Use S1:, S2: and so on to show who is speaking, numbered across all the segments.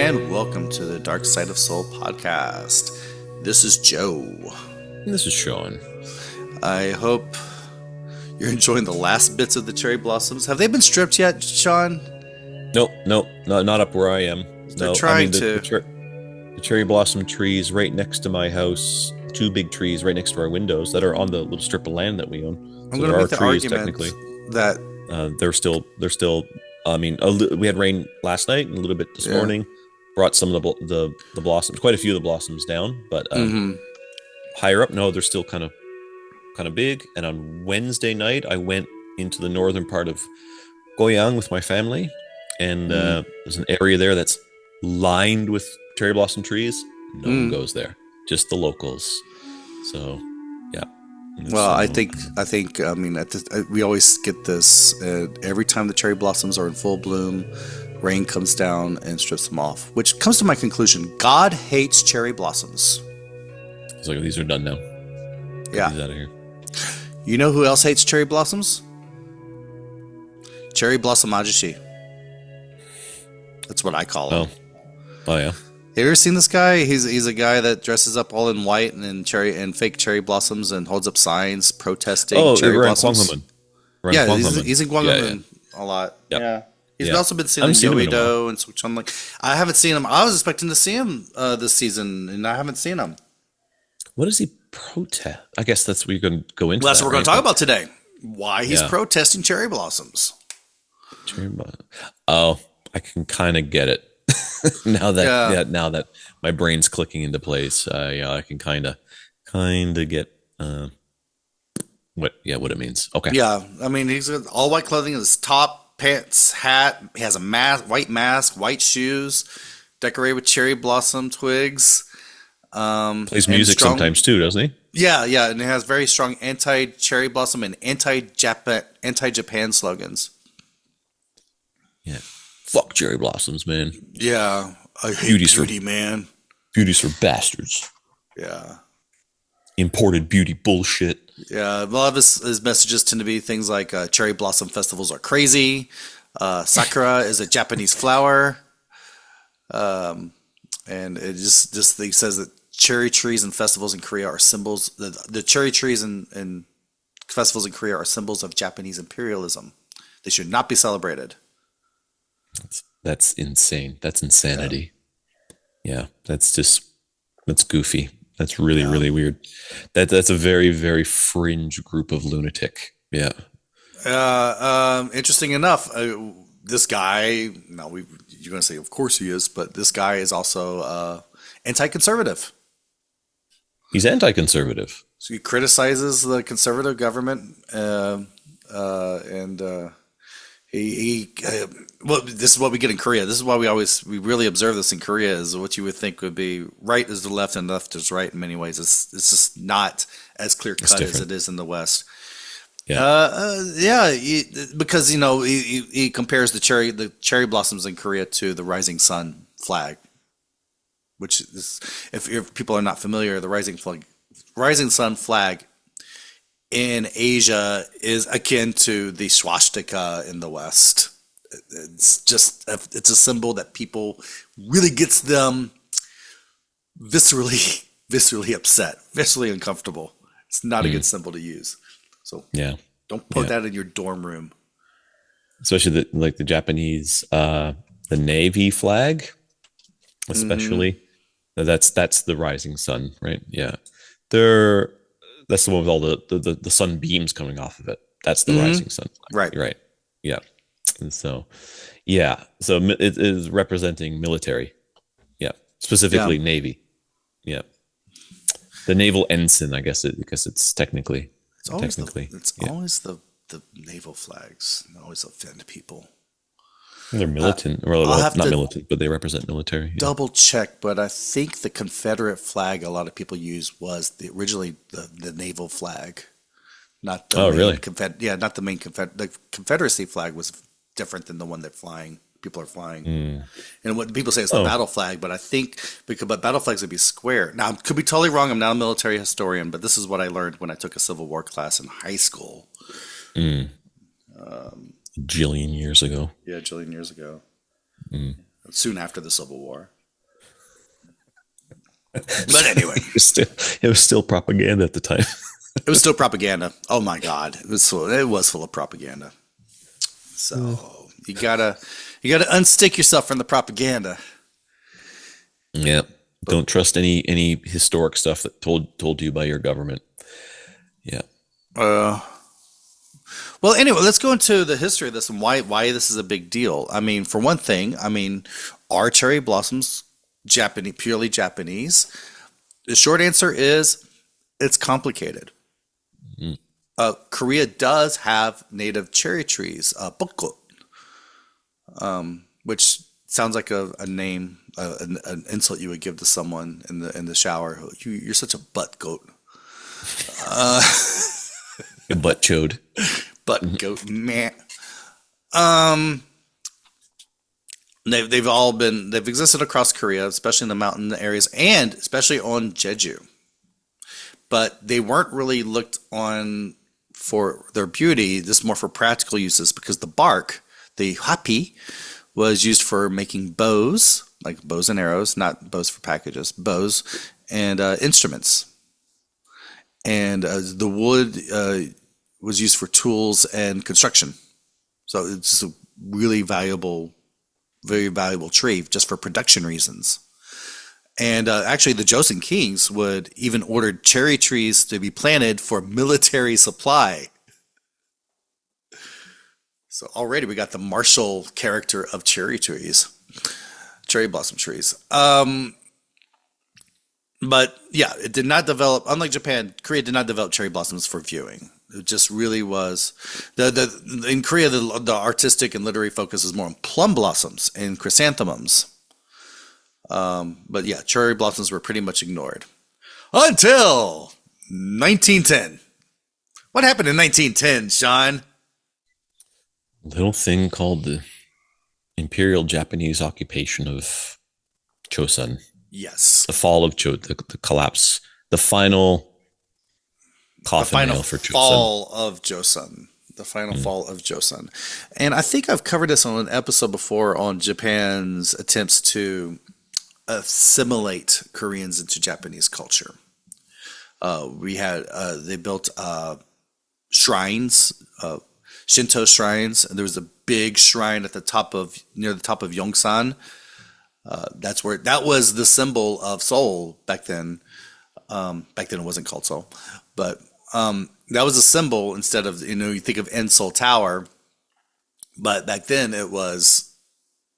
S1: and welcome to the Dark Side of Soul podcast. This is Joe.
S2: And this is Sean.
S1: I hope you're enjoying the last bits of the cherry blossoms. Have they been stripped yet, Sean?
S2: Nope, not up where I am.
S1: They're trying to.
S2: The cherry blossom trees right next to my house, two big trees right next to our windows that are on the little strip of land that we own.
S1: I'm going to make the argument that
S2: they're still. I mean, we had rain last night and a little bit this morning. Brought some of the blossoms, quite a few of the blossoms down, but higher up, no, they're still kind of big. And on Wednesday night, I went into the northern part of Goyang with my family, and there's an area there that's lined with cherry blossom trees. No one goes there, just the locals. So, yeah.
S1: Well, I think. I mean, we always get this every time the cherry blossoms are in full bloom. Rain comes down and strips them off, which comes to my conclusion: God hates cherry blossoms.
S2: It's like these are done now.
S1: Yeah,
S2: Get these out of here. You
S1: know who else hates cherry blossoms? Cherry Blossom Ajosshi. That's what I call him.
S2: Oh yeah.
S1: Have you ever seen this guy? He's a guy that dresses up all in white and fake cherry blossoms and holds up signs protesting cherry blossoms. Yeah, he's in Guangdong a lot. Yep. Yeah. He's also been seen in Yoido and such. I'm like, I haven't seen him. I was expecting to see him this season, and I haven't seen him.
S2: What does he protest? I guess that's what you're going to go into.
S1: Well, that's what we're going to talk about today. Why he's protesting cherry blossoms.
S2: Oh, I can kind of get it. now that my brain's clicking into place, I can kind of get what it means. Okay.
S1: Yeah, I mean, he's got all white clothing, his top, pants, hat. He has a white mask, white shoes, decorated with cherry blossom twigs.
S2: Plays music sometimes too, doesn't he?
S1: Yeah, and it has very strong anti-cherry blossom and anti-Japan slogans.
S2: Yeah. Fuck cherry blossoms, man.
S1: Yeah. I hate beauty, man.
S2: Beauty's for bastards.
S1: Yeah.
S2: Imported beauty bullshit.
S1: Yeah. A lot of his messages tend to be things like cherry blossom festivals are crazy. Sakura is a Japanese flower. And it just he says that cherry trees and festivals in Korea are symbols. The cherry trees and festivals in Korea are symbols of Japanese imperialism. They should not be celebrated.
S2: That's insane. That's insanity. Yeah, that's goofy. That's really weird. That's a very, very fringe group of lunatic. Yeah.
S1: Interesting enough, this guy. You're going to say, of course he is, but this guy is also anti-conservative.
S2: He's anti-conservative.
S1: So he criticizes the conservative government, well, this is what we get in Korea. This is why we really observe this in Korea, is what you would think would be right is the left and left is right in many ways. It's just not as clear cut as it is in the West. Yeah. Because he compares the cherry blossoms in Korea to the rising sun flag, which is, if people are not familiar, the rising sun flag in Asia is akin to the swastika in the West. It's a symbol that people really gets them viscerally upset, viscerally uncomfortable. It's not a good symbol to use. So don't put that in your dorm room.
S2: Especially the Japanese, the Navy flag, especially. That's the rising sun, right? Yeah. That's the one with all the sunbeams coming off of it. That's the rising sun flag. Right. Yeah. And so it is representing military. Yeah. Specifically Navy. Yeah. The naval ensign, I guess because it's technically.
S1: It's always the naval flags that always offend people.
S2: They're militant, not militant, but they represent military.
S1: Double check, but I think the Confederate flag a lot of people use was originally the naval flag, not the main
S2: really?
S1: Not the main The Confederacy flag was different than the one that people are flying. And what people say is the battle flag, but I think but battle flags would be square. Now, I could be totally wrong. I'm not a military historian, but this is what I learned when I took a Civil War class in high school.
S2: Jillion years ago.
S1: Yeah, jillion years ago. Soon after the Civil War. But anyway,
S2: It was still propaganda at the time.
S1: it was still propaganda. Oh my God, it was full of propaganda. So you gotta unstick yourself from the propaganda.
S2: Yeah.
S1: But
S2: Don't trust any historic stuff that told you by your government. Yeah.
S1: uh, well, anyway, let's go into the history of this and why this is a big deal. I mean, for one thing, I mean, are cherry blossoms Japanese, purely Japanese? The short answer is it's complicated.
S2: Mm.
S1: Korea does have native cherry trees, bokgo, which sounds like a name, an insult you would give to someone in the shower. You're such a butt goat.
S2: Butt chode.
S1: Butt goat, man. Um, they've existed across Korea, especially in the mountain areas and especially on Jeju. But they weren't really looked on for their beauty, just more for practical uses because the bark, the hapi, was used for making bows, like bows and arrows, not bows for packages, bows and instruments. And the wood was used for tools and construction. So it's a really valuable, very valuable tree just for production reasons. And actually, the Joseon kings would even order cherry trees to be planted for military supply. So already we got the martial character of cherry trees, cherry blossom trees. But yeah, it did not develop. Unlike Japan, Korea did not develop cherry blossoms for viewing. It just really was the in Korea the artistic and literary focus is more on plum blossoms and chrysanthemums. But yeah, cherry blossoms were pretty much ignored until 1910. What happened in 1910, Sean?
S2: Little thing called the Imperial Japanese occupation of Chosun.
S1: Yes,
S2: The fall of the collapse, the final
S1: the
S2: coffin
S1: final
S2: nail for Chosun.
S1: fall of Joseon. The final fall of Joseon. And I think I've covered this on an episode before on Japan's attempts to assimilate Koreans into Japanese culture. They built shrines, Shinto shrines, and there was a big shrine at the top of near the top of Yongsan. That was the symbol of Seoul back then. Back then it wasn't called Seoul, but that was a symbol instead of you think of En Seoul Tower, but back then it was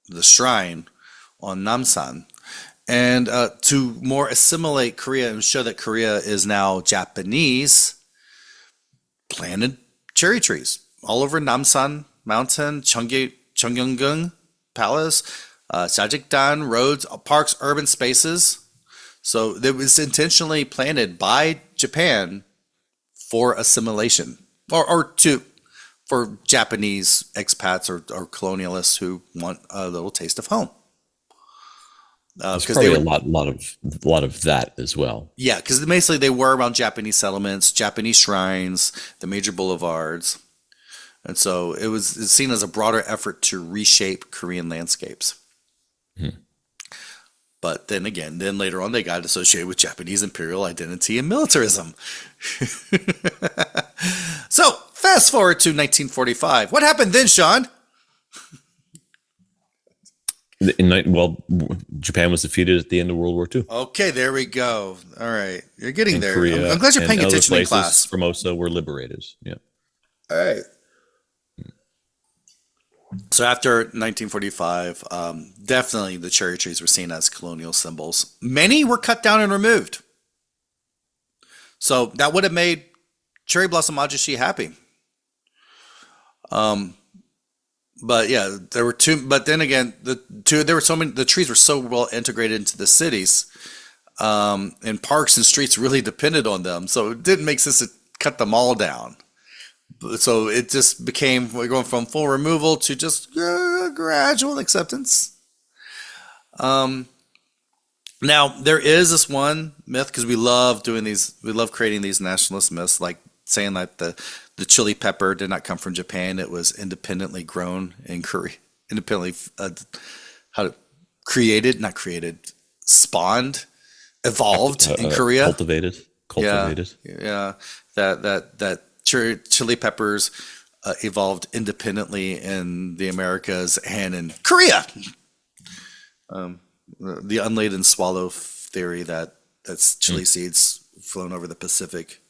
S1: the shrine on Namsan. And to more assimilate Korea and show that Korea is now Japanese, planted cherry trees all over Namsan Mountain, Cheonggyeong Palace, Sajikdan, roads, parks, urban spaces. So it was intentionally planted by Japan for assimilation for Japanese expats or colonialists who want a little taste of home.
S2: There's
S1: Because
S2: probably a lot of that as well.
S1: yeah, because basically they were around Japanese settlements, Japanese shrines, the major boulevards, and so it's seen as a broader effort to reshape Korean landscapes.
S2: Hmm.
S1: But then again, then later on they got associated with Japanese imperial identity and militarism. So fast forward to 1945. What happened then, Sean?
S2: Well, Japan was defeated at the end of World War II.
S1: Okay, there we go. All right, you're getting
S2: And
S1: there.
S2: Korea
S1: I'm glad you're paying
S2: and other
S1: attention in
S2: places,
S1: class.
S2: Formosa, were liberated. Yeah.
S1: All right. So after 1945, definitely the cherry trees were seen as colonial symbols. Many were cut down and removed. So that would have made Cherry Blossom Ajosshi happy. But yeah, there were two. But then again, there were so many. The trees were so well integrated into the cities, and parks and streets really depended on them. So it didn't make sense to cut them all down. So it just became we're going from full removal to just gradual acceptance. Now there is this one myth because we love doing these. We love creating these nationalist myths, like saying that the chili pepper did not come from Japan; it was independently grown in Korea, independently created, not created, spawned, evolved in Korea.
S2: Cultivated,
S1: Yeah,
S2: cultivated.
S1: yeah. That chili peppers evolved independently in the Americas and in Korea. The unladen swallow theory that's chili
S2: Mm.
S1: seeds flown over the Pacific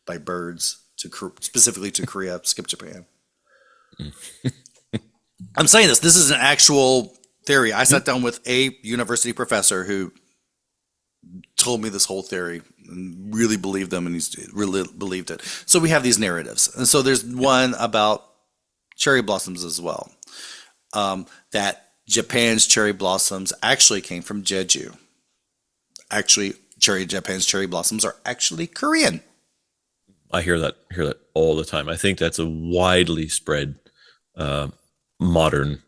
S1: by birds specifically to Korea, skip Japan. I'm saying this. This is an actual theory. I
S2: Yep.
S1: sat down with a university professor who told me this whole theory and really believed them, and he's really believed it. So we have these narratives, and so there's one about cherry blossoms as well. That Japan's cherry blossoms actually came from Jeju. Actually, Japan's cherry blossoms are actually Korean.
S2: I hear that all the time. I think that's a widely spread uh, modern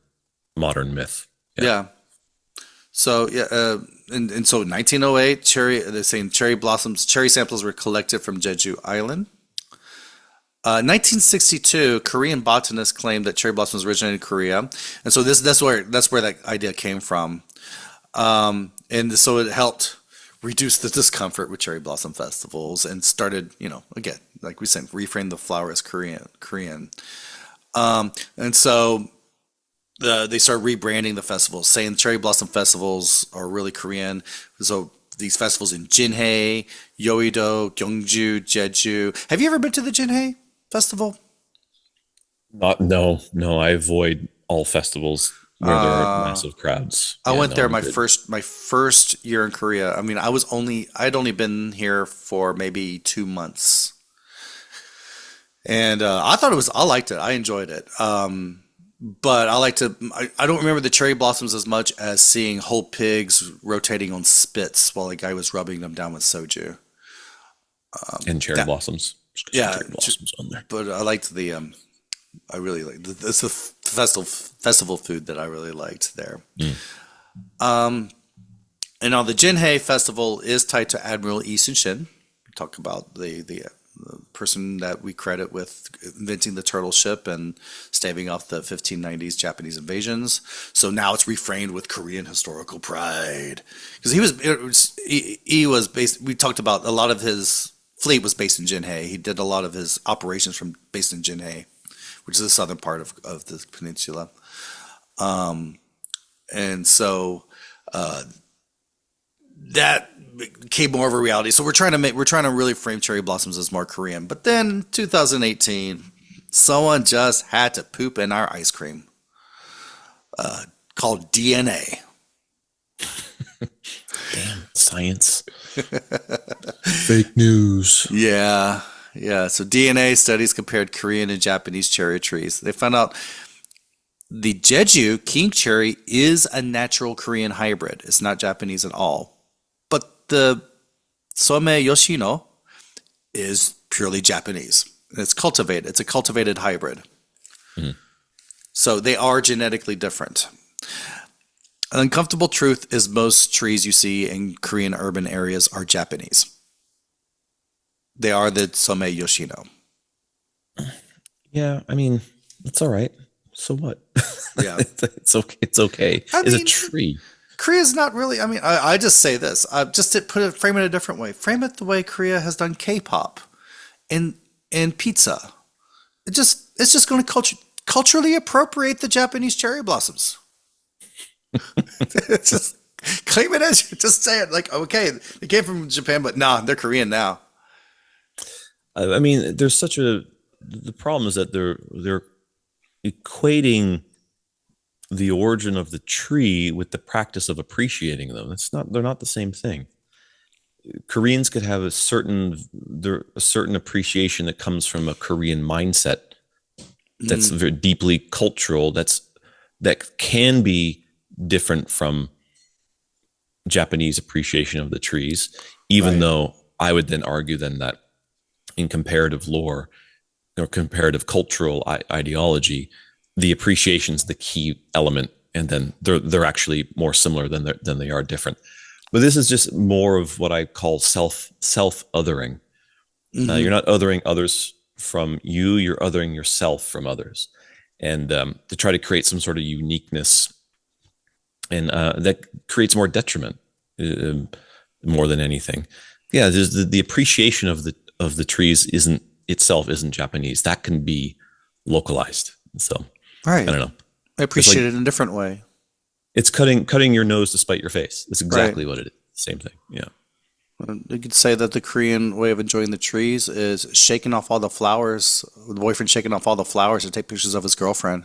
S2: modern myth. Yeah.
S1: Yeah. So yeah, and so in 1908, they're saying cherry samples were collected from Jeju Island. 1962, Korean botanists claimed that cherry blossoms originated in Korea, and so that's where that idea came from. And so it helped reduce the discomfort with cherry blossom festivals and started, again, like we said, reframe the flower as Korean. And so they started rebranding the festivals, saying cherry blossom festivals are really Korean. So these festivals in Jinhae, Yeouido, Gyeongju, Jeju. Have you ever been to the Jinhae festival?
S2: Not no. I avoid all festivals where there are
S1: Uh,
S2: massive crowds.
S1: I
S2: Yeah,
S1: went
S2: no,
S1: there
S2: I'm good.
S1: my first year in Korea. I mean, I'd only been here for maybe 2 months, and I liked it. I enjoyed it. But I don't remember the cherry blossoms as much as seeing whole pigs rotating on spits while a guy was rubbing them down with soju.
S2: And cherry
S1: That
S2: blossoms. Just get some
S1: yeah,
S2: cherry blossoms on there.
S1: but I liked I really liked it's the festival food that I really liked there.
S2: Mm.
S1: And now the Jinhae festival is tied to Admiral Yi Sun-shin. Talk about the person that we credit with inventing the turtle ship and staving off the 1590s Japanese invasions. So now it's reframed with Korean historical pride because he was based. We talked about a lot of his fleet was based in Jinhae. He did a lot of his operations based in Jinhae, which is the southern part of the peninsula. And so that became more of a reality. So we're trying to really frame cherry blossoms as more Korean. But then 2018, someone just had to poop in our ice cream, called DNA.
S2: Damn science. Fake news.
S1: Yeah, yeah. So DNA studies compared Korean and Japanese cherry trees. They found out the Jeju king cherry is a natural Korean hybrid. It's not Japanese at all. But the Some Yoshino is purely Japanese. It's cultivated. It's a cultivated hybrid.
S2: Mhm.
S1: So they are genetically different. An uncomfortable truth is most trees you see in Korean urban areas are Japanese. They are the Some Yoshino.
S2: Yeah, I mean, it's all right. So what?
S1: Yeah.
S2: It's okay. It's okay.
S1: I
S2: It's a
S1: mean,
S2: tree.
S1: Korea's not really. I mean, I just say this. Just to frame it a different way. Frame it the way Korea has done K-pop and pizza. It's just going to culturally appropriate the Japanese cherry blossoms. It's just claim it as just say it like okay, they came from Japan, but nah, they're Korean now.
S2: I mean, there's such a the problem is that they're equating the origin of the tree with the practice of appreciating them. They're not the same thing. Koreans could have a certain appreciation that comes from a Korean mindset that's
S1: Mm,
S2: very deeply cultural. That can be different from Japanese appreciation of the trees, even
S1: right.
S2: though I would then argue then that in comparative lore or comparative cultural ideology, the appreciation is the key element, and then they're actually more similar than they are different. But this is just more of what I call self othering. You're
S1: Hmm.
S2: not othering others from you; you're othering yourself from others, and to try to create some sort of uniqueness, and that creates more detriment. Um, more than anything. Yeah, there's the appreciation of the trees isn't Japanese. That can be localized. So I
S1: Right.
S2: don't know.
S1: I
S2: It's like
S1: appreciate it in a different way.
S2: it's cutting your nose to spite your face. It's
S1: Right.
S2: exactly what it is. Same thing. Yeah.
S1: You could say that the Korean way of enjoying the trees is shaking off all the flowers, the boyfriend shaking off all the flowers to take pictures of his girlfriend.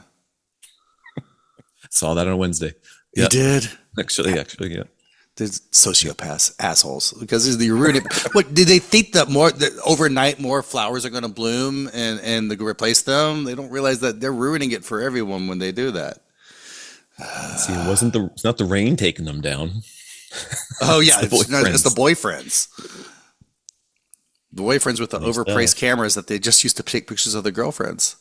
S2: Saw that on Wednesday.
S1: You
S2: Yeah.
S1: did?
S2: Actually, yeah.
S1: There's sociopaths, assholes, because you're ruining. What did they think that overnight more flowers are going to bloom and they replace them? They don't realize that they're ruining it for everyone when they do that.
S2: See, it's not the rain taking them down.
S1: Oh
S2: It's
S1: yeah,
S2: the
S1: it's the
S2: boyfriends.
S1: boyfriends, the boyfriends with the
S2: Funny
S1: overpriced
S2: stuff.
S1: cameras that they just used to take pictures of their girlfriends.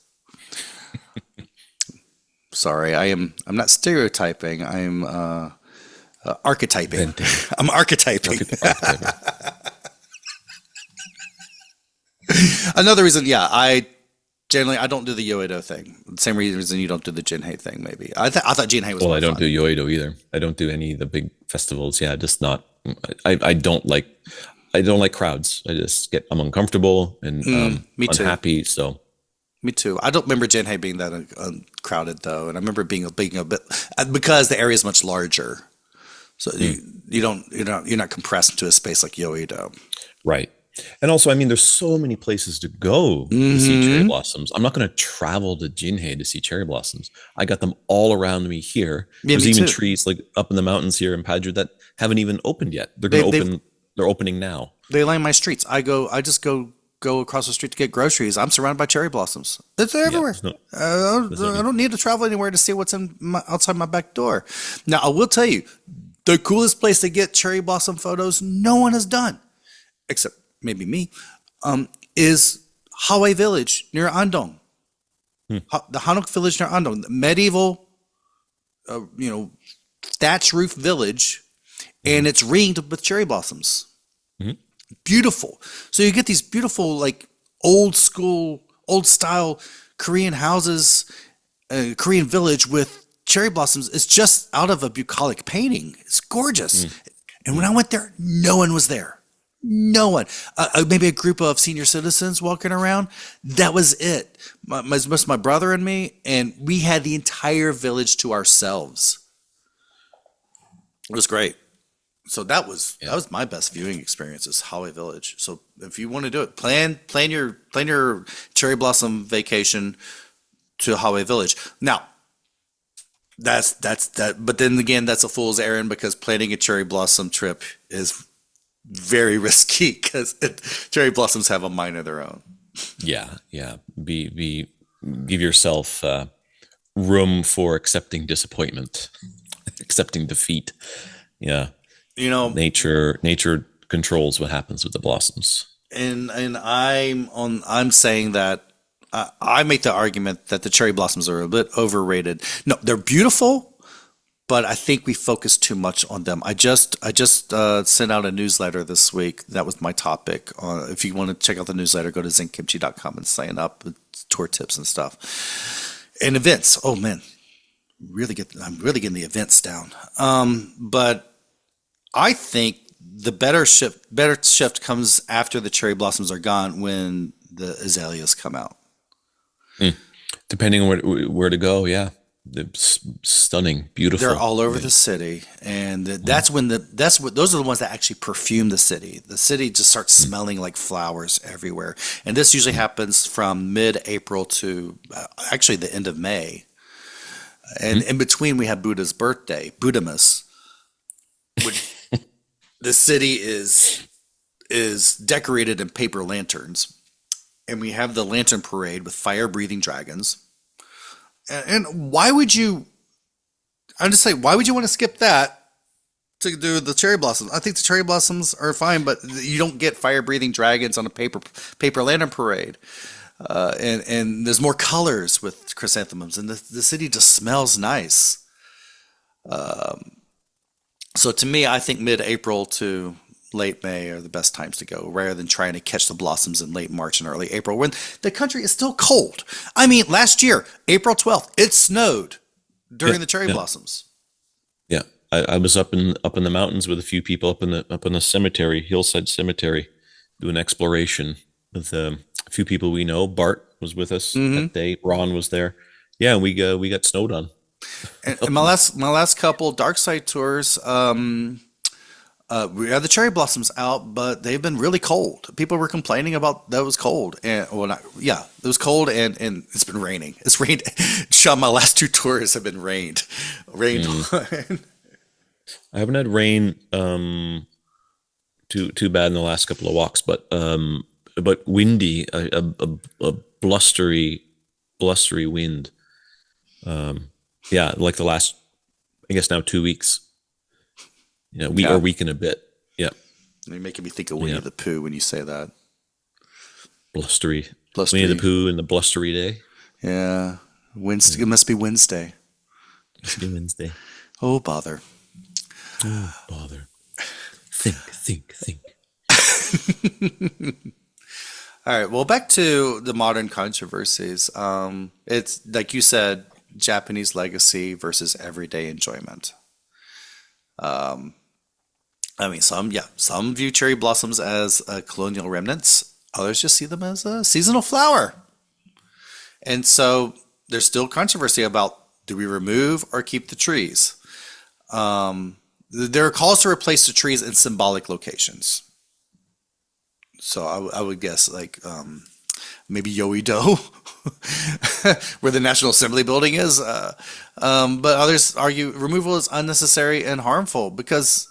S1: Sorry, I'm not stereotyping. I'm archetyping.
S2: Venting.
S1: I'm archetyping.
S2: Archetyping.
S1: Another reason, yeah, I don't do the Yoedo thing. Same reason you don't do the Jinhei thing. Maybe I thought Jinhei was
S2: Well,
S1: more
S2: I don't
S1: fun.
S2: do Yoido either. I don't do any of the big festivals. Yeah, just not. I don't like crowds. I'm uncomfortable and
S1: Me too.
S2: unhappy. So
S1: Me too. I don't remember Jinhei being that crowded though, and I remember being a bit because the area is much larger. So you're not compressed into a space like Yoedo.
S2: right. And also, I mean, there's so many places to go to see cherry
S1: Mm-hmm.
S2: blossoms. I'm not going to travel to Jinhei to see cherry blossoms. I got them all around me here.
S1: Yeah,
S2: There's
S1: me
S2: even
S1: too.
S2: trees like up in the mountains here in Padua that haven't even opened yet.
S1: They they've
S2: They're opening now.
S1: they line my streets. I just go across the street to get groceries. I'm surrounded by cherry blossoms. It's
S2: Yeah,
S1: everywhere.
S2: there's no
S1: I
S2: need.
S1: don't need to travel anywhere to see what's outside my back door. Now, I will tell you, the coolest place to get cherry blossom photos no one has done, except maybe me, is Hawaii Village near Andong.
S2: Hmm.
S1: The Hanok Village near Andong, the medieval, thatch roof village,
S2: Mhm.
S1: and it's ringed with cherry blossoms.
S2: Mhm.
S1: Beautiful. So you get these beautiful, like old school, old style Korean houses, Korean village with cherry blossoms. It's just out of a bucolic painting. It's gorgeous.
S2: Mm.
S1: And when I went there, no one was there. No one. Maybe a group of senior citizens walking around. That was it. My brother and me, and we had the entire village to ourselves. It was great. So that
S2: Yeah.
S1: was my best viewing experience is Hawaii Village. So if you want to do it, plan your cherry blossom vacation to Hawaii Village. Now that's that. But then again, that's a fool's errand because planning a cherry blossom trip is very risky because cherry blossoms have a mind of their own.
S2: Yeah, yeah. Be give yourself room for accepting disappointment, accepting defeat. Yeah,
S1: You know,
S2: nature controls what happens with the blossoms.
S1: and I'm saying that I make the argument that the cherry blossoms are a bit overrated. No, they're beautiful, but I think we focus too much on them. I just sent out a newsletter this week. That was my topic. If you want to check out the newsletter, go to zinkimchi.com and sign up with tour tips and stuff and events. Oh man, I'm really getting the events down. But I think the better shift comes after the cherry blossoms are gone when the azaleas come out.
S2: Mm. Depending on where to go, yeah, stunning,
S1: They're
S2: beautiful.
S1: all over
S2: Yeah.
S1: the city, and
S2: Mhm.
S1: those are the ones that actually perfume the city. The city just starts smelling like flowers everywhere, and this usually happens from mid-April to actually the end of May. And
S2: Mhm.
S1: in between, we have Buddha's birthday, Buddhamas, which the city is decorated in paper lanterns, and we have the lantern parade with fire-breathing dragons. And why would you? I'm just saying, why would you want to skip that to do the cherry blossoms? I think the cherry blossoms are fine, but you don't get fire-breathing dragons on a paper lantern parade. And there's more colors with chrysanthemums, and the city just smells nice. So to me, I think mid-April to late May are the best times to go, rather than trying to catch the blossoms in late March and early April when the country is still cold. I mean, last year, April 12th, it snowed
S2: Yeah,
S1: during the cherry
S2: yeah,
S1: blossoms.
S2: yeah. I was up in the mountains with a few people up in the cemetery, hillside cemetery, doing exploration with a few people we know. Bart was with us
S1: Hmm.
S2: that day. Ron was there. Yeah, we got snowed on.
S1: And my last couple dark side tours, we had the cherry blossoms out, but they've been really cold. People were complaining about that it was cold, and well, not, yeah, it was cold, and it's been raining. It's rained. Sean, my last two tours have been rained
S2: Mm.
S1: on.
S2: I haven't had rain too bad in the last couple of walks, but windy, a blustery wind. Um, yeah, like the last, I guess now 2 weeks. We or
S1: Yeah,
S2: week and a bit. Yeah,
S1: you're making me think of Winnie
S2: yeah,
S1: the Pooh when you say that.
S2: blustery. Winnie the
S1: Blustery.
S2: Pooh and the blustery day.
S1: Yeah, Wednesday.
S2: Yeah,
S1: It must be Wednesday.
S2: must be Wednesday.
S1: Oh bother.
S2: Oh, bother. Think.
S1: All right. Well, back to the modern controversies. It's like you said, Japanese legacy versus everyday enjoyment. I mean, some view cherry blossoms as colonial remnants. Others just see them as a seasonal flower. And so there's still controversy about do we remove or keep the trees? There are calls to replace the trees in symbolic locations. So I would guess like maybe Yoido, where the National Assembly building is. But others argue removal is unnecessary and harmful because,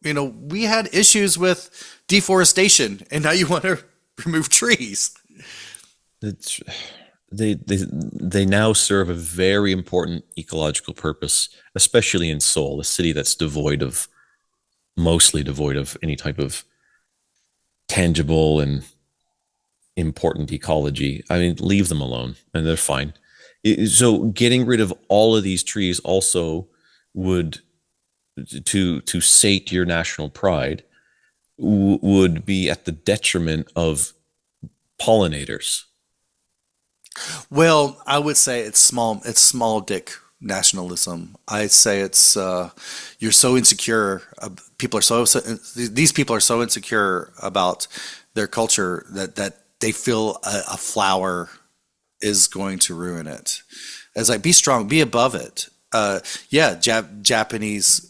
S1: we had issues with deforestation, and now you want to remove trees.
S2: It's they now serve a very important ecological purpose, especially in Seoul, a city that's mostly devoid of any type of tangible and important ecology. I mean, leave them alone, and they're fine. So, getting rid of all of these trees also would to sate your national pride would be at the detriment of pollinators.
S1: Well, I would say it's small. It's small dick nationalism. I'd say it's you're so insecure. People are these people are so insecure about their culture that they feel a flower is going to ruin it. It's like be strong, be above it. Yeah, Japanese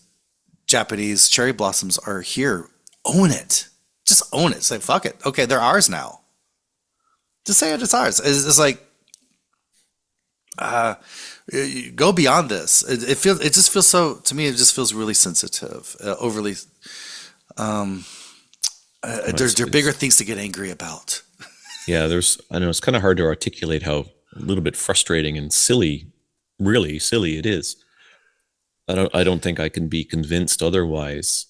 S1: cherry blossoms are here. Own it. Just own it. Say fuck it. Okay, they're ours now. Just say it's ours. It's like uh, go beyond this. It feels. It just feels so. To me, it just feels really sensitive, overly. Um, there are bigger
S2: It's
S1: things to get angry about.
S2: Yeah, I know it's kind of hard to articulate how a little bit frustrating and silly, really silly it is. I don't think I can be convinced otherwise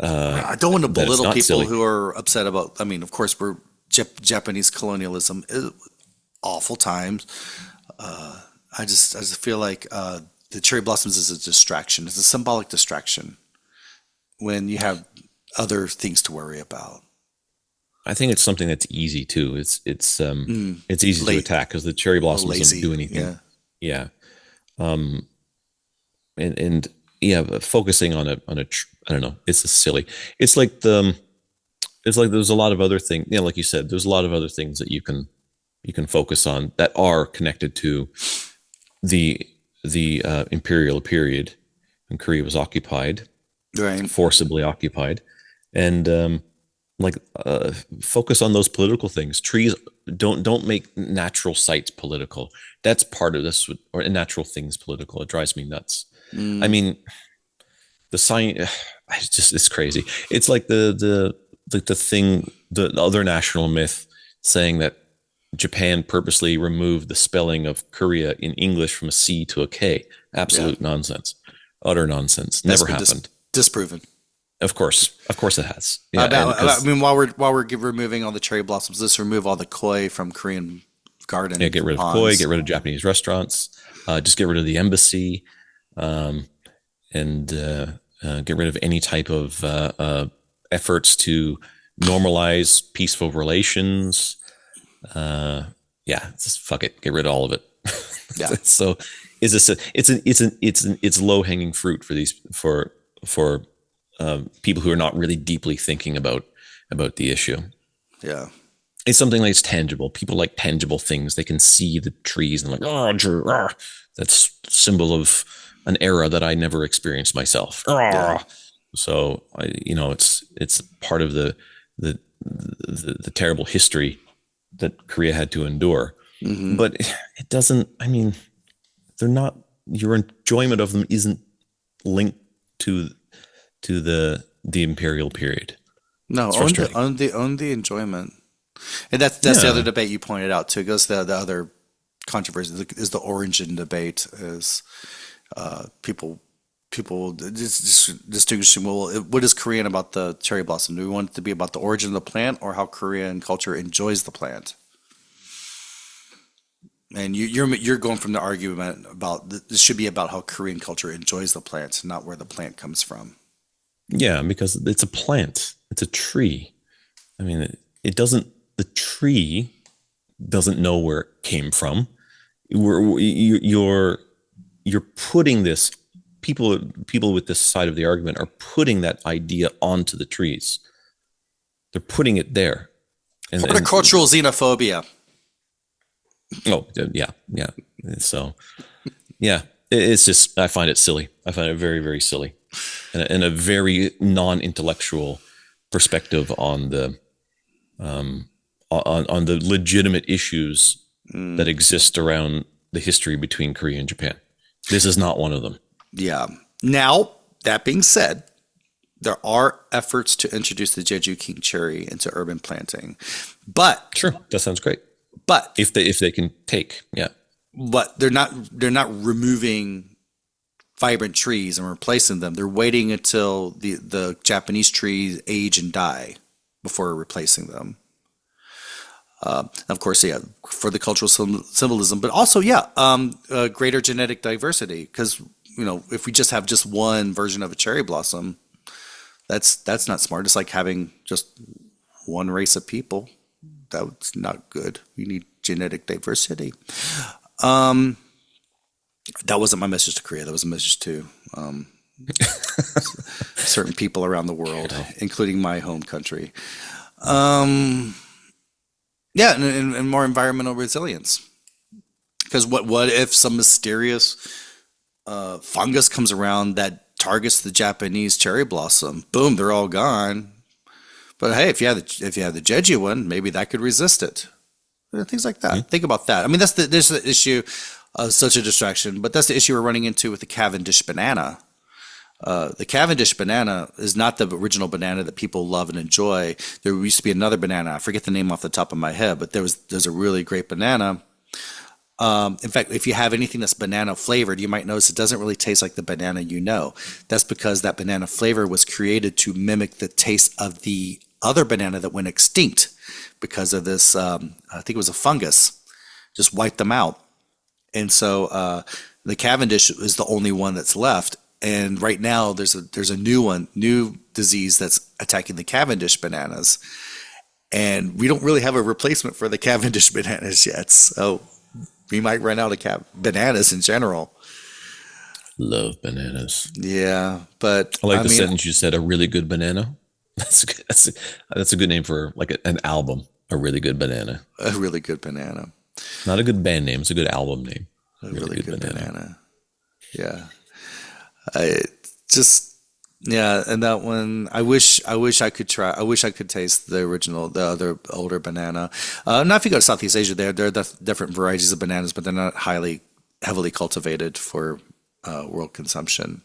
S1: I don't want to
S2: that it's
S1: belittle
S2: not
S1: people
S2: silly.
S1: who are upset about. I mean, of course, we're Japanese colonialism is awful times. I just feel like the cherry blossoms is a distraction. It's a symbolic distraction when you have other things to worry about.
S2: I think it's something that's easy too.
S1: Mm,
S2: It's easy to
S1: late,
S2: attack because the cherry
S1: a little
S2: blossoms don't
S1: lazy.
S2: do anything.
S1: Yeah.
S2: Yeah. Um and yeah, but focusing on I don't know, it's just silly. It's like there's a lot of other things, like you said, there's a lot of other things that you can focus on that are connected to the imperial period when Korea was occupied,
S1: Right.
S2: forcibly occupied, and like focus on those political things. Trees don't make natural sites political. That's part of this, or natural things political. It drives me nuts. I
S1: Mm.
S2: mean, the sign, it's crazy. It's like the thing, the other national myth saying that Japan purposely removed the spelling of Korea in English from a C to a K.
S1: Yeah.
S2: Absolute nonsense. Utter nonsense.
S1: That's
S2: Never
S1: been
S2: happened.
S1: disproven.
S2: Of course it has.
S1: I
S2: Yeah,
S1: bet.
S2: and
S1: I
S2: because
S1: mean, while we're removing all the cherry blossoms, let's remove all the koi from Korean
S2: yeah,
S1: garden
S2: get rid of koi, get
S1: ponds.
S2: rid of Japanese restaurants, just get rid of the embassy, um, and get rid of any type of efforts to normalize peaceful relations. Uh, yeah, just fuck it, get rid of all of it.
S1: Yeah.
S2: So it's low hanging fruit for these for people who are not really deeply thinking about the issue.
S1: Yeah.
S2: It's something that's tangible. People like tangible things. They can see the trees and like, that's symbol of an era that I never experienced myself.
S1: Yeah.
S2: So it's part of the the terrible history that Korea had to endure.
S1: Hmm.
S2: But it doesn't. I mean, they're not. Your enjoyment of them isn't linked to the imperial period.
S1: No,
S2: It's frustrating.
S1: own the enjoyment. And that's the other
S2: Yeah,
S1: debate you pointed out too. It goes to the other controversy is the origin debate. Is people distinguishing, well, what is Korean about the cherry blossom? Do we want it to be about the origin of the plant or how Korean culture enjoys the plant? And you're going from the argument about this should be about how Korean culture enjoys the plant, not where the plant comes from.
S2: yeah, because it's a plant. It's a tree. I mean, it doesn't. The tree doesn't know where it came from. You're putting this people with this side of the argument are putting that idea onto the trees. They're putting it there, and
S1: Horticultural xenophobia.
S2: oh yeah, yeah. So yeah, it's just I find it silly. I find it very very silly, and a very non-intellectual perspective on the on the legitimate issues that exist around the history between Korea and Japan. This is not one of them.
S1: Yeah. Now, that being said, there are efforts to introduce the Jeju King cherry into urban planting. But
S2: Sure, that sounds great.
S1: but
S2: If they can take, yeah,
S1: but they're not removing vibrant trees and replacing them. They're waiting until the Japanese trees age and die before replacing them. Of course, yeah, for the cultural symbolism, but also, yeah, greater genetic diversity. Because if we just have just one version of a cherry blossom, that's not smart. It's like having just one race of people. That's not good. We need genetic diversity. Um, that wasn't my message to Korea. That was a message to certain people around the world, including my home country. Um, yeah, and more environmental resilience. Because what if some mysterious fungus comes around that targets the Japanese cherry blossom? Boom, they're all gone. But hey, if you have the Jeju one, maybe that could resist it. Things like that. Think about that. I mean, there's the issue of such a distraction, but that's the issue we're running into with the Cavendish banana. The Cavendish banana is not the original banana that people love and enjoy. There used to be another banana. I forget the name off the top of my head, but there's a really great banana. In fact, if you have anything that's banana flavored, you might notice it doesn't really taste like the banana you know. That's because that banana flavor was created to mimic the taste of the other banana that went extinct because of this, I think it was a fungus, just wiped them out. And so the Cavendish is the only one that's left. And right now there's a new disease that's attacking the Cavendish bananas. And we don't really have a replacement for the Cavendish bananas yet. So we might run out of bananas in general.
S2: love bananas.
S1: Yeah, but
S2: I like
S1: I
S2: the
S1: mean,
S2: sentence you said. A really good banana. That's a good name for like an album. A really good banana.
S1: a really good banana.
S2: Not a good band name. It's a good album name.
S1: A
S2: Really
S1: really
S2: good
S1: good
S2: banana.
S1: banana. Yeah. I just yeah, and that one I wish I could try. I wish I could taste the other older banana. Now if you go to Southeast Asia, there are different varieties of bananas, but they're not heavily cultivated for world consumption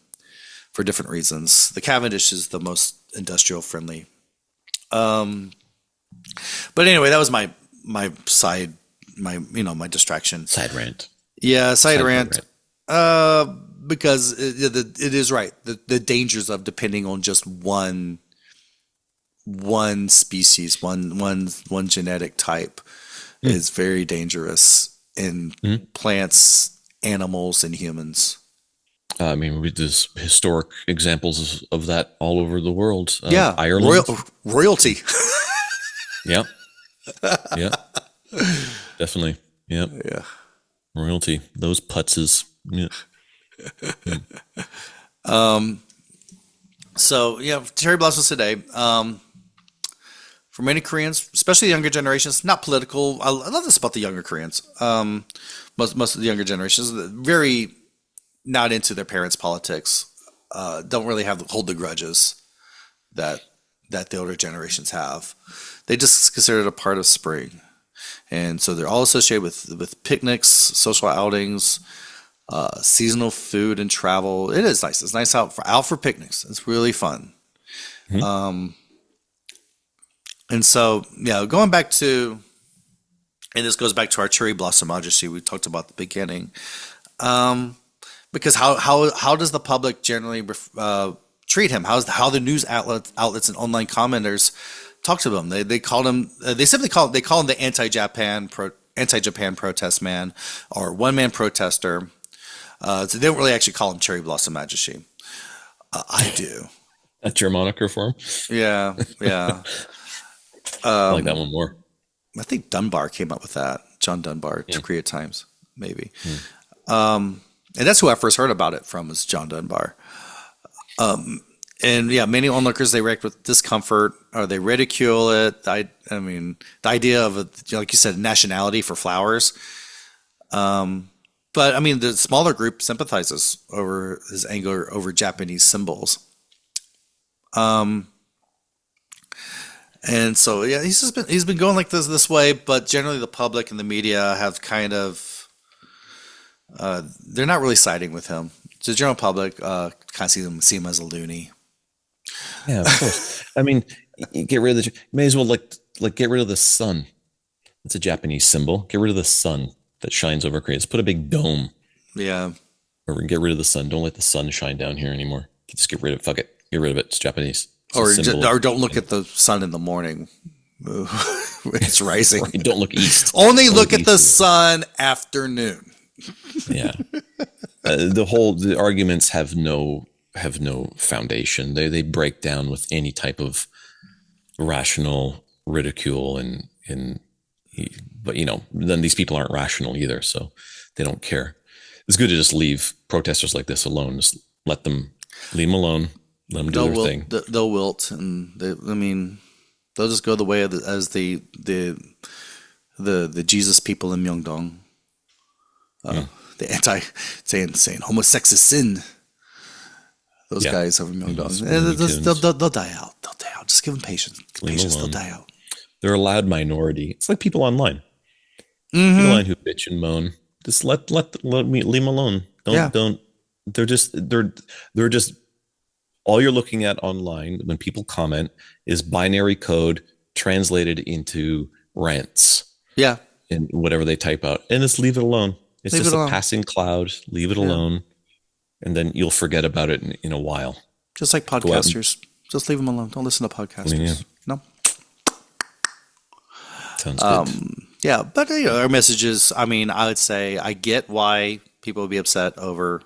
S1: for different reasons. The Cavendish is the most industrial friendly. Um, but anyway, that was my side my distraction.
S2: Side rant.
S1: Yeah, side
S2: Sidebar
S1: rant.
S2: rant.
S1: Uh, because it is right. The dangers of depending on just one species, one genetic type
S2: Mm.
S1: is very dangerous in
S2: Mhm.
S1: plants, animals, and humans.
S2: I mean, there's historic examples of that all over the world.
S1: Yeah,
S2: Ireland.
S1: royalty.
S2: Yeah. Yeah. Definitely. Yeah.
S1: Yeah.
S2: Royalty. Those putzes. Yeah. Mm.
S1: So yeah, cherry blossoms today. For many Koreans, especially the younger generations, not political. I love this about the younger Koreans. Most of the younger generations, very not into their parents' politics. Don't really hold the grudges that the older generations have. They just consider it a part of spring, and so they're all associated with picnics, social outings, seasonal food, and travel. It is nice. It's nice out for picnics. It's really fun.
S2: Mhm.
S1: And so, yeah, going back to, and this goes back to our cherry blossom Ajosshi we talked about at the beginning. Um, because how does the public generally treat him? How the news outlets and online commenters talk to him? They call him they simply call him the anti-Japan protest man or one man protester. So they don't really actually call him cherry blossom Ajosshi. I do.
S2: That's your moniker for him.
S1: Yeah, yeah.
S2: I like that one more.
S1: I think Dunbar came up with that. John Dunbar, to
S2: Yeah.
S1: Korea Times, maybe.
S2: Mm.
S1: And that's who I first heard about it from was John Dunbar. And yeah, many onlookers they react with discomfort or they ridicule it. I mean, the idea of like you said, nationality for flowers. But I mean, the smaller group sympathizes over his anger over Japanese symbols. And so yeah, he's been going like this way. But generally, the public and the media have kind of they're not really siding with him. The general public kind of see him as a loony.
S2: Yeah, of course. I mean, get rid of the. May as well get rid of the sun. It's a Japanese symbol. Get rid of the sun that shines over Korea. Just put a big dome,
S1: Yeah.
S2: or get rid of the sun. Don't let the sun shine down here anymore. Just get rid of it. Fuck it. Get rid of it. It's Japanese. It's a symbol of
S1: Or don't look at the sun in the morning when it's rising.
S2: right. Don't look east.
S1: Only
S2: Don't
S1: look at the
S2: east.
S1: sun afternoon.
S2: Yeah. The arguments have no foundation. They break down with any type of rational ridicule and but then these people aren't rational either, so they don't care. It's good to just leave protesters like this alone. Just leave them alone. Let them do their thing.
S1: They'll wilt, and I mean, they'll just go the way of as the Jesus people in Myeongdong.
S2: Yeah.
S1: The anti saying homosexual is sin. Those
S2: Yeah.
S1: guys over in
S2: Those
S1: Myeongdong,
S2: Looney Tunes.
S1: they'll die out. They'll die out. Just give them patience.
S2: Leave them
S1: Patience. They'll
S2: alone.
S1: die out.
S2: They're a loud minority. It's like people online. People
S1: Mm-hmm.
S2: online who bitch and moan. Just let me leave them alone.
S1: Yeah.
S2: Don't. They're just all you're looking at online when people comment is binary code translated into rants
S1: Yeah.
S2: and whatever they type out, and just leave it alone. It's
S1: Leave it
S2: just a
S1: alone.
S2: passing cloud. Leave it
S1: Yeah.
S2: alone, and then you'll forget about it in a while.
S1: Just like
S2: Go out and
S1: podcasters. Just leave them alone. Don't listen to podcasters.
S2: Yeah.
S1: No.
S2: Sounds good.
S1: Yeah, but our messages. I mean, I would say I get why people would be upset over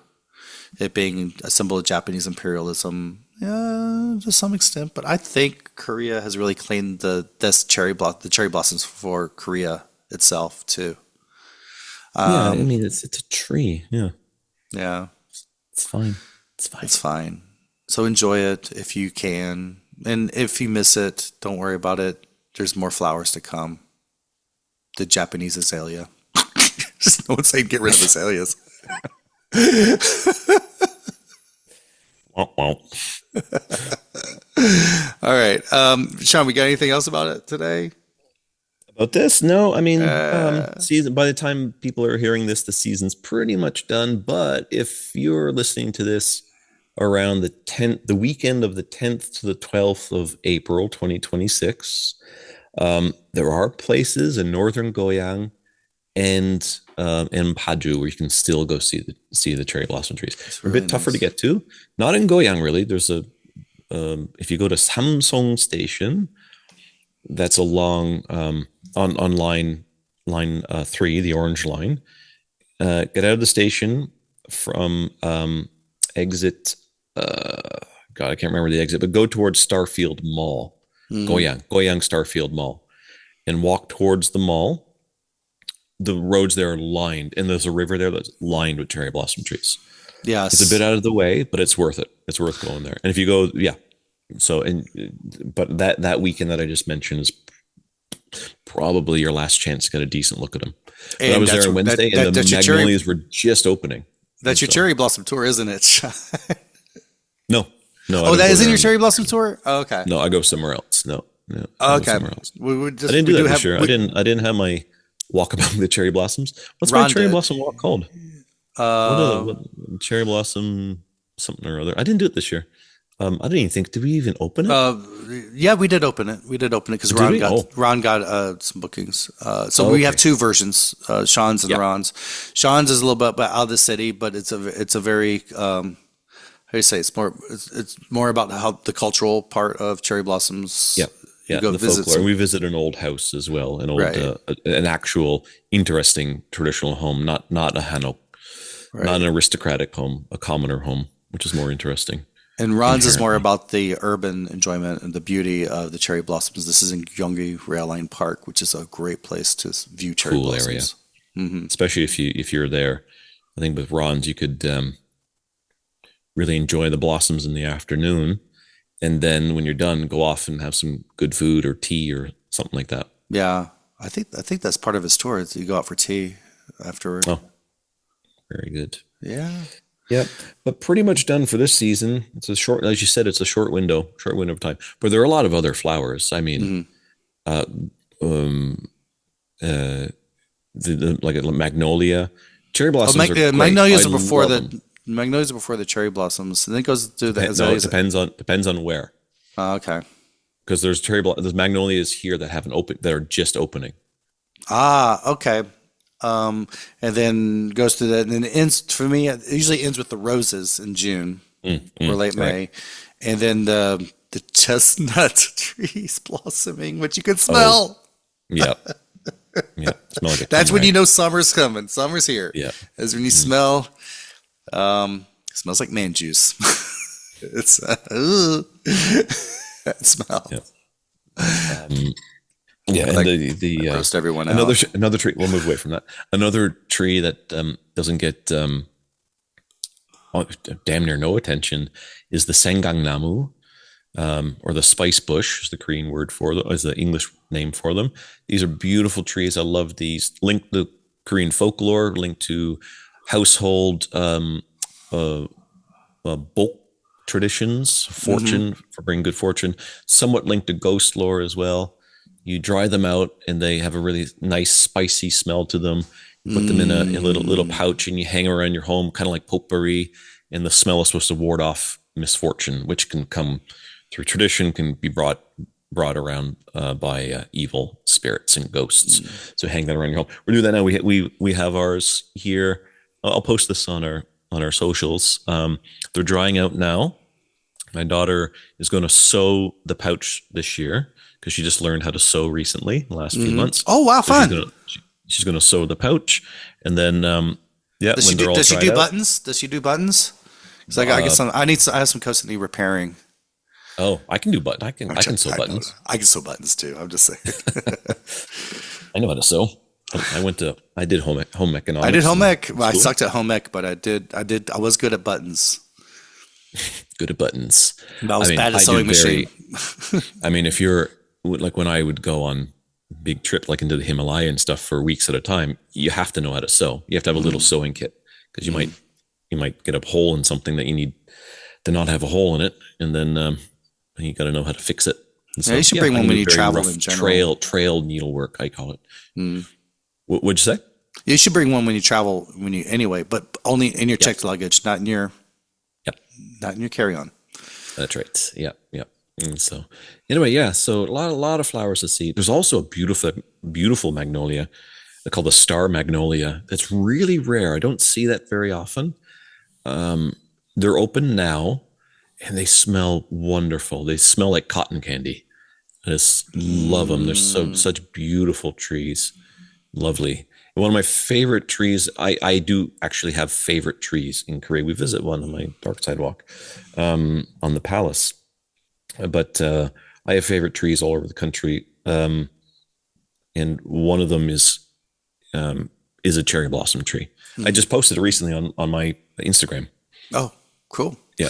S1: it being a symbol of Japanese imperialism. Yeah, to some extent, but I think Korea has really claimed the cherry blossoms for Korea itself too.
S2: Yeah, I mean it's a tree. Yeah,
S1: Yeah,
S2: it's fine. It's fine.
S1: it's fine. So enjoy it if you can, and if you miss it, don't worry about it. There's more flowers to come. The Japanese azalea. Just no one saying get rid of azaleas.
S2: Womp womp.
S1: All right, Sean, we got anything else about it today?
S2: About this? No, I mean, season. By the time people are hearing this, the season's pretty much done. But if you're listening to this around the weekend of the 10th to the 12th of April, 2026, there are places in northern Goyang and Paju where you can still go see the cherry blossom trees. They're a
S1: really
S2: bit tougher to
S1: nice.
S2: get to. Not in Goyang, really. There's if you go to Samsung Station, that's along on line 3, the orange line. Get out of the station from exit. God, I can't remember the exit, but go towards Starfield Mall,
S1: Mm,
S2: Goyang Starfield Mall, and walk towards the mall. the roads there are lined, and there's a river there that's lined with cherry blossom trees. It's a bit
S1: Yes.
S2: out of the way, but it's worth it. It's worth going there. And if you go, yeah. So and but that weekend that I just mentioned is probably your last chance to get a decent look at them. But I
S1: And
S2: was there
S1: that's
S2: on Wednesday, and the
S1: that's your cherry
S2: magnolias were just opening, and
S1: that's your
S2: so
S1: cherry blossom tour, isn't it?
S2: no, no, I
S1: Oh,
S2: don't
S1: that
S2: go
S1: isn't
S2: there.
S1: your cherry blossom tour? Oh, okay.
S2: No, I go somewhere else. No, no, I
S1: Oh,
S2: go
S1: okay.
S2: somewhere else.
S1: We would
S2: I
S1: just
S2: didn't
S1: we
S2: do
S1: do
S2: that this
S1: have
S2: year.
S1: we
S2: I didn't have my walk among the cherry blossoms. What's my
S1: Ron
S2: cherry
S1: did.
S2: blossom walk called?
S1: Uh
S2: What cherry blossom something or other? I didn't do it this year. I didn't even think. Did we even open it?
S1: uh yeah, we did open it. We did open it because
S2: Did we? Oh,
S1: Ron got some bookings. So
S2: oh,
S1: we have
S2: okay.
S1: two versions, Sean's and
S2: Yeah,
S1: Ron's. Sean's is a little bit out of the city, but it's a very how do you say it's more about how the cultural part of cherry blossoms.
S2: yeah,
S1: You
S2: yeah.
S1: go
S2: The
S1: visit
S2: folklore.
S1: some
S2: We visit an old house as well, an old,
S1: right,
S2: an actual interesting traditional home, not a Hanok, not
S1: right.
S2: an aristocratic home, a commoner home, which is more interesting
S1: And Ron's is more
S2: inherently.
S1: about the urban enjoyment and the beauty of the cherry blossoms. This is in Gyeonggi Rail Line Park, which is a great place to view cherry
S2: Cool area,
S1: blossoms. Hmm.
S2: especially if you're there. I think with Ron's, you could really enjoy the blossoms in the afternoon, and then when you're done, go off and have some good food or tea or something like that.
S1: Yeah, I think that's part of his tour. Is you go out for tea afterward.
S2: Oh, very good.
S1: Yeah.
S2: Yep, but pretty much done for this season. It's a short, as you said, it's a short window of time. But there are a lot of other flowers. I mean,
S1: Hmm.
S2: uh, um, uh, the like a magnolia, cherry
S1: Oh,
S2: blossoms are great. I love them.
S1: magnolias are before the cherry blossoms, and then it goes through the
S2: No, it
S1: azaleas.
S2: depends on where,
S1: Oh, okay.
S2: because there's magnolias here that haven't opened that are just opening.
S1: Okay. And then goes through that, and then it ends for me. It usually ends with the roses in June or late
S2: Right.
S1: May, and then the chestnut trees blossoming, which you can
S2: Oh,
S1: smell.
S2: yeah, yeah. Smell like a
S1: That's
S2: king
S1: when you
S2: rag.
S1: know summer's coming. Summer's here.
S2: Yeah.
S1: Is when you
S2: Mm,
S1: smell. It smells like man juice. It's that smell.
S2: yeah. Um, yeah, and
S1: Like
S2: the
S1: grossed everyone out.
S2: another tree. We'll move away from that. Another tree that doesn't get damn near no attention is the Sengang Namu, or the spice bush is the Korean word for them, is the English name for them. These are beautiful trees. I love these. Linked to Korean folklore, linked to household uh, folk traditions,
S1: Hmm.
S2: fortune for bringing good fortune, somewhat linked to ghost lore as well. You dry them out, and they have a really nice spicy smell to them. You put them in a little
S1: Mm.
S2: pouch, and you hang around your home, kind of like potpourri. And the smell is supposed to ward off misfortune, which can come through tradition, can be brought around by evil spirits and ghosts. So hang that around your home. We're doing that now. We have ours here. I'll post this on our socials. They're drying out now. My daughter is going to sew the pouch this year because she just learned how to sew recently, the last few
S1: Hmm.
S2: months.
S1: Oh wow,
S2: So
S1: fun.
S2: she's gonna sew the pouch, and then yeah, when they're all
S1: Does she
S2: dried
S1: do
S2: out.
S1: buttons? Does she do buttons? Because I get
S2: Uh,
S1: some. I have some coats that need repairing.
S2: oh, I can do button. I
S1: Which
S2: can sew
S1: I know.
S2: buttons.
S1: I can sew buttons too. I'm just saying.
S2: I know how to sew. I did home
S1: I did
S2: economics
S1: home ec.
S2: in
S1: Well, I
S2: school.
S1: sucked at home ec, but I was good at buttons.
S2: Good at buttons.
S1: But I
S2: I
S1: was
S2: mean,
S1: bad at
S2: I do
S1: sewing machine.
S2: very. I mean, if you're like when I would go on big trip like into the Himalaya and stuff for weeks at a time, you have to know how to sew. You have to have a little
S1: Mm,
S2: sewing kit because
S1: mm.
S2: you might get a hole in something that you need to not have a hole in it, and then you got to know how to fix it. And
S1: Yeah, you
S2: so
S1: should
S2: yeah,
S1: bring
S2: I
S1: one
S2: can
S1: when
S2: do
S1: you
S2: very
S1: travel
S2: rough
S1: in general.
S2: trail needlework. I call it.
S1: Mm.
S2: What'd you say?
S1: You should bring one when you travel anyway, but only in your
S2: Yeah,
S1: checked luggage,
S2: yeah,
S1: not in your carry-on.
S2: that's right. Yeah, yeah. And so anyway, yeah. So a lot of flowers to see. There's also a beautiful magnolia called the star magnolia. That's really rare. I don't see that very often. Um, they're open now, and they smell wonderful. They smell like cotton candy. I just love them. They're
S1: Mm.
S2: such beautiful trees. Lovely. And one of my favorite trees. I do actually have favorite trees in Korea. We visit one on my dark sidewalk on the palace, but I have favorite trees all over the country. And one of them is is a cherry blossom tree. I just posted it recently on my Instagram.
S1: Oh, cool.
S2: Yeah.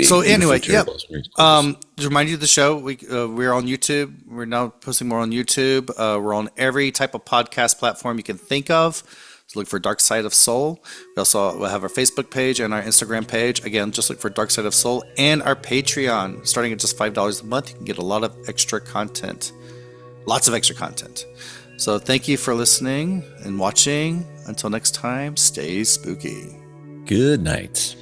S1: So anyway,
S2: cherry
S1: yeah.
S2: blossom trees, gorgeous.
S1: To remind you of the show, we're on YouTube. We're now posting more on YouTube. We're on every type of podcast platform you can think of. So look for Dark Side of Soul. We also have our Facebook page and our Instagram page. Again, just look for Dark Side of Soul and our Patreon. Starting at just $5 a month, you can get a lot of extra content. Lots of extra content. So thank you for listening and watching. Until next time, stay spooky.
S2: Good night.